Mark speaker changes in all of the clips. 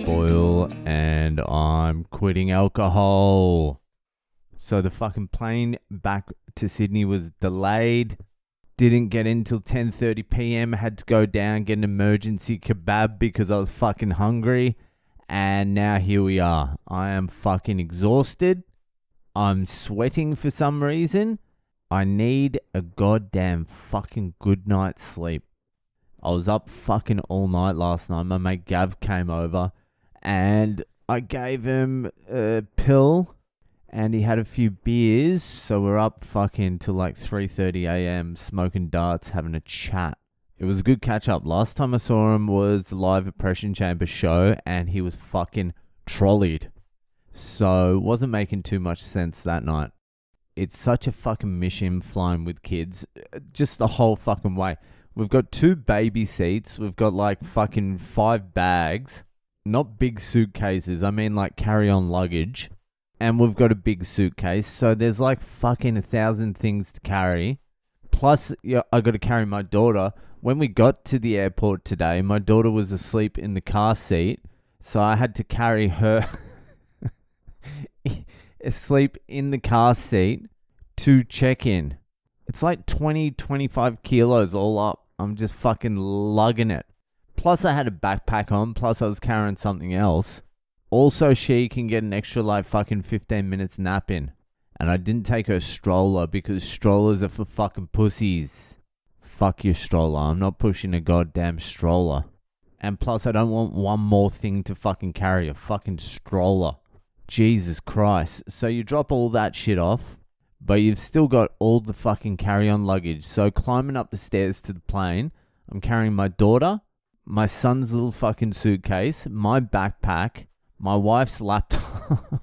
Speaker 1: Boyle, and I'm quitting alcohol. So the fucking plane back to Sydney was delayed. Didn't get in till 10:30 p.m. Had to go down, get an emergency kebab because I was fucking hungry. And now here we are. I am fucking exhausted. I'm sweating for some reason. I need a goddamn fucking good night's sleep. I was up fucking all night last night. My mate Gav came over and I gave him a pill and he had a few beers. So we're up fucking till like 3:30 a.m. smoking darts, having a chat. It was a good catch up. Last time I saw him was the live Oppression Chamber show and he was fucking trolleyed. So wasn't making too much sense that night. It's such a fucking mission flying with kids. Just the whole fucking way. We've got 2 baby seats. We've got like fucking 5 bags. Not big suitcases. I mean like carry-on luggage. And we've got a big suitcase. So there's like fucking 1,000 things to carry. Plus, I got to carry my daughter. When we got to the airport today, my daughter was asleep in the car seat. So I had to carry her asleep in the car seat to check in. It's like 20-25 kilos all up. I'm just fucking lugging it. Plus I had a backpack on. Plus I was carrying something else. Also she can get an extra like fucking 15 minutes nap in. And I didn't take her stroller because strollers are for fucking pussies. Fuck your stroller. I'm not pushing a goddamn stroller. And plus I don't want one more thing to fucking carry. A fucking stroller. Jesus Christ. So you drop all that shit off, but you've still got all the fucking carry-on luggage. So climbing up the stairs to the plane, I'm carrying my daughter, my son's little fucking suitcase, my backpack, my wife's laptop,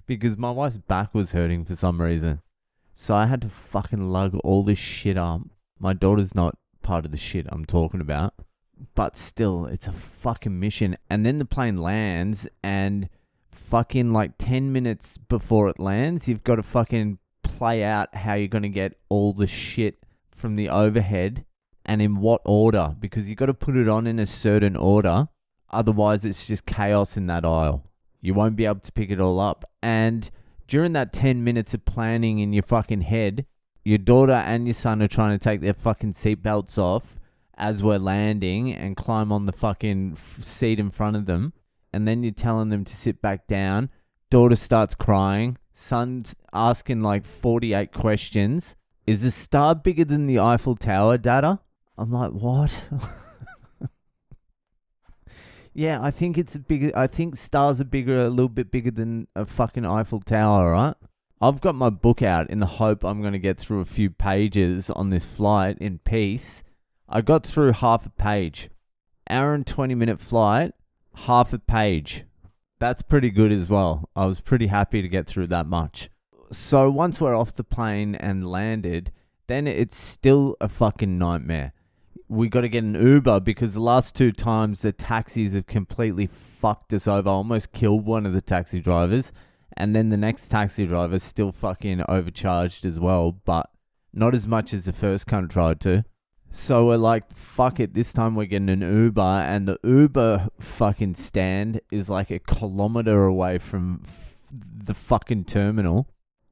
Speaker 1: because my wife's back was hurting for some reason. So I had to fucking lug all this shit up. My daughter's not part of the shit I'm talking about, but still, it's a fucking mission. And then the plane lands and fucking like 10 minutes before it lands, you've got to fucking play out how you're going to get all the shit from the overhead and in what order, because you got to put it on in a certain order. Otherwise, it's just chaos in that aisle. You won't be able to pick it all up. And during that 10 minutes of planning in your fucking head, your daughter and your son are trying to take their fucking seatbelts off as we're landing and climb on the fucking seat in front of them. And then you're telling them to sit back down. Daughter starts crying. Son's asking like 48 questions. Is the star bigger than the Eiffel Tower, Dada? I'm like, what? Yeah, I think it's bigger. I think stars are bigger, a little bit bigger than a fucking Eiffel Tower, right? I've got my book out in the hope I'm going to get through a few pages on this flight in peace. I got through half a page. Hour and 20-minute flight. Half a page. That's pretty good as well. I was pretty happy to get through that much. So once we're off the plane and landed, then it's still a fucking nightmare. We got to get an Uber because the last 2 times the taxis have completely fucked us over. I almost killed one of the taxi drivers. And then the next taxi driver still fucking overcharged as well. But not as much as the first cunt tried to. So we're like, fuck it, this time we're getting an Uber, and the Uber fucking stand is like a kilometer away from the fucking terminal.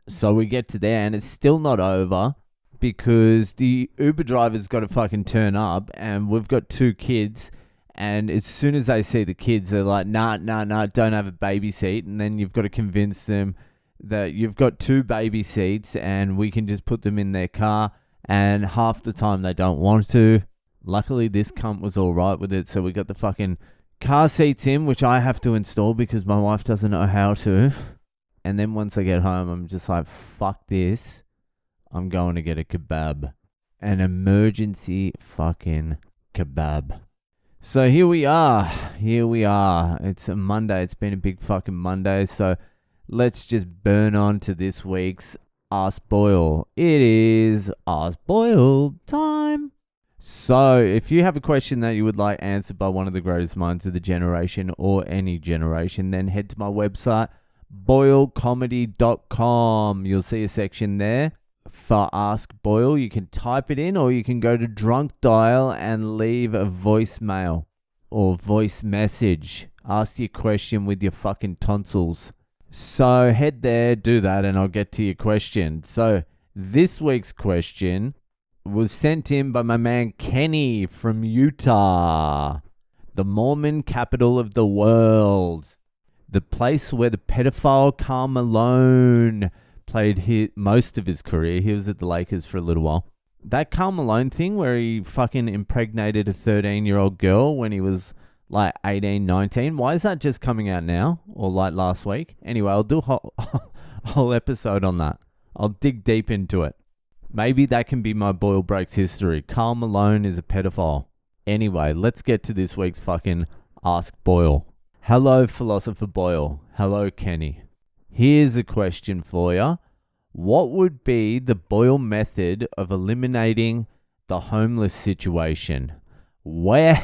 Speaker 1: So we get to there, and it's still not over, because the Uber driver's got to fucking turn up, and we've got 2 kids, and as soon as they see the kids, they're like, nah, don't have a baby seat, and then you've got to convince them that you've got 2 baby seats, and we can just put them in their car. And half the time they don't want to. Luckily, this cunt was all right with it. So we got the fucking car seats in, which I have to install because my wife doesn't know how to. And then once I get home, I'm just like, fuck this. I'm going to get a kebab. An emergency fucking kebab. So here we are. It's a Monday. It's been a big fucking Monday. So let's just burn on to this week's Ask Boyle. It is Ask Boyle time. So, if you have a question that you would like answered by one of the greatest minds of the generation or any generation, then head to my website, boylecomedy.com. You'll see a section there for Ask Boyle. You can type it in or you can go to Drunk Dial and leave a voicemail. or voice message. Ask your question with your fucking tonsils. So head there, do that, and I'll get to your question. So this week's question was sent in by my man Kenny from Utah, the Mormon capital of the world, the place where the pedophile Karl Malone played most of his career. He was at the Lakers for a little while. That Karl Malone thing where he fucking impregnated a 13-year-old girl when he was like 18, 19. Why is that just coming out now? Or like last week? Anyway, I'll do a whole episode on that. I'll dig deep into it. Maybe that can be my Boyle Breaks history. Karl Malone is a pedophile. Anyway, let's get to this week's fucking Ask Boyle. Hello, Philosopher Boyle. Hello, Kenny. Here's a question for you. What would be the Boyle method of eliminating the homeless situation? Well,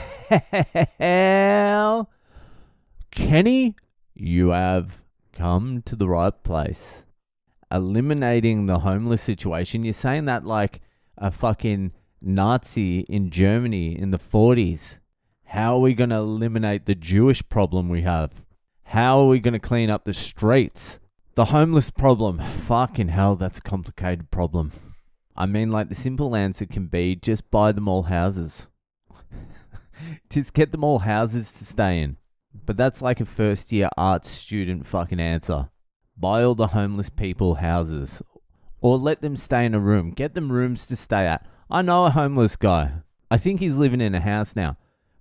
Speaker 1: Kenny, you have come to the right place. Eliminating the homeless situation. You're saying that like a fucking Nazi in Germany in the 40s. How are we going to eliminate the Jewish problem we have? How are we going to clean up the streets? The homeless problem. Fucking hell, that's a complicated problem. I mean, like the simple answer can be just buy them all houses. Just get them all houses to stay in. But that's like a first year art student fucking answer. Buy all the homeless people houses. Or let them stay in a room. Get them rooms to stay at. I know a homeless guy. I think he's living in a house now.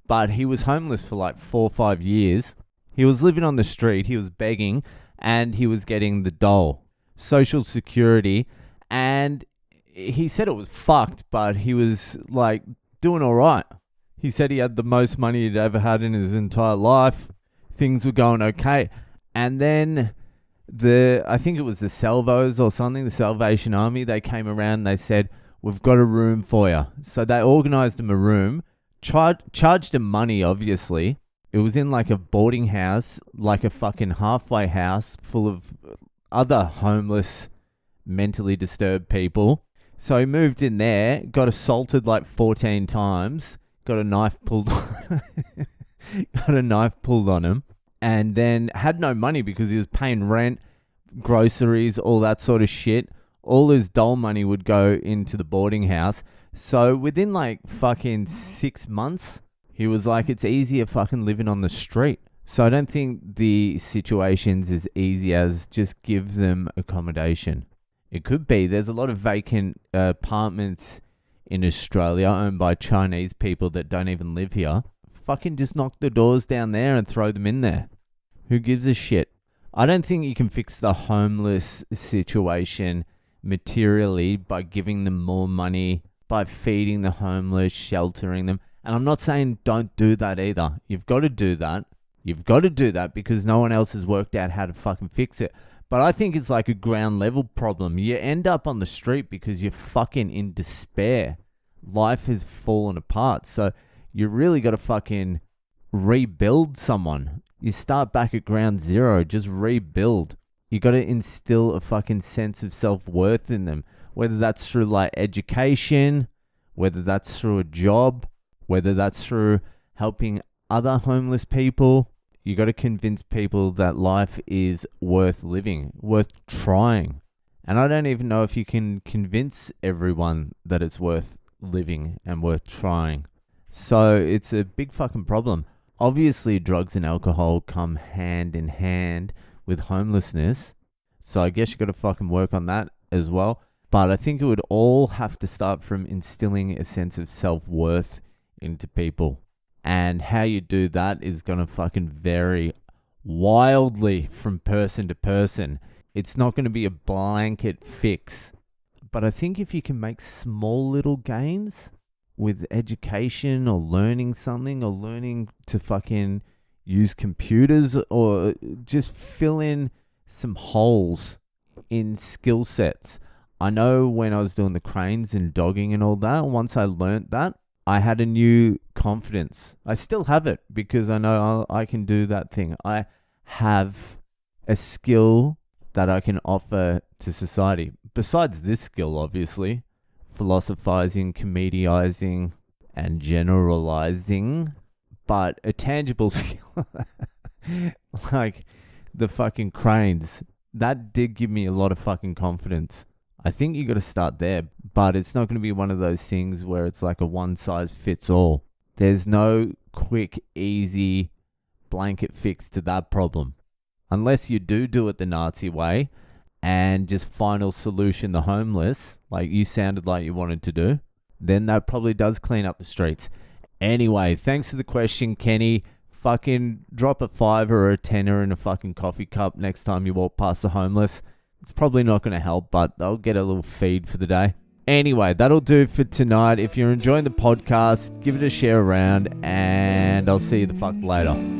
Speaker 1: But he was homeless for like 4 or 5 years. He was living on the street. He was begging. And he was getting the dole. Social Security. And he said it was fucked. But he was like doing all right. He said he had the most money he'd ever had in his entire life. Things were going okay. And then I think it was the Salvos or something, the Salvation Army, they came around and they said, we've got a room for you. So they organized him a room, charged him money, obviously. It was in like a boarding house, like a fucking halfway house full of other homeless, mentally disturbed people. So he moved in there, got assaulted like 14 times, got a knife pulled on him, and then had no money because he was paying rent, groceries, all that sort of shit. All his dole money would go into the boarding house. So within like fucking 6 months, he was like, it's easier fucking living on the street. So I don't think the situation's as easy as just give them accommodation. It could be. There's a lot of vacant apartments in Australia owned by Chinese people that don't even live here. Fucking just knock the doors down there and throw them in there. Who gives a shit? I don't think you can fix the homeless situation materially by giving them more money, by feeding the homeless, sheltering them. And I'm not saying don't do that either. You've got to do that. You've got to do that because no one else has worked out how to fucking fix it. But I think it's like a ground level problem. You end up on the street because you're fucking in despair. Life has fallen apart. So you really got to fucking rebuild someone. You start back at ground zero. Just rebuild. You got to instill a fucking sense of self-worth in them. Whether that's through like education, whether that's through a job, whether that's through helping other homeless people. You got to convince people that life is worth living, worth trying. And I don't even know if you can convince everyone that it's worth living and worth trying. So it's a big fucking problem. Obviously, drugs and alcohol come hand in hand with homelessness. So I guess you got to fucking work on that as well. But I think it would all have to start from instilling a sense of self-worth into people. And how you do that is going to fucking vary wildly from person to person. It's not going to be a blanket fix. But I think if you can make small little gains with education or learning something or learning to fucking use computers or just fill in some holes in skill sets. I know when I was doing the cranes and dogging and all that, once I learnt that, I had a new confidence. I still have it because I know I can do that thing. I have a skill that I can offer to society. Besides this skill, obviously, philosophizing, comedizing, and generalizing. But a tangible skill, like the fucking cranes, that did give me a lot of fucking confidence. I think you got to start there, but it's not going to be one of those things where it's like a one size fits all. There's no quick, easy blanket fix to that problem. Unless you do it the Nazi way and just final solution the homeless, like you sounded like you wanted to do, then that probably does clean up the streets. Anyway, thanks for the question, Kenny. Fucking drop a $5 or a $10 in a fucking coffee cup next time you walk past the homeless. It's probably not going to help, but they'll get a little feed for the day. Anyway, that'll do for tonight. If you're enjoying the podcast, give it a share around, and I'll see you the fuck later.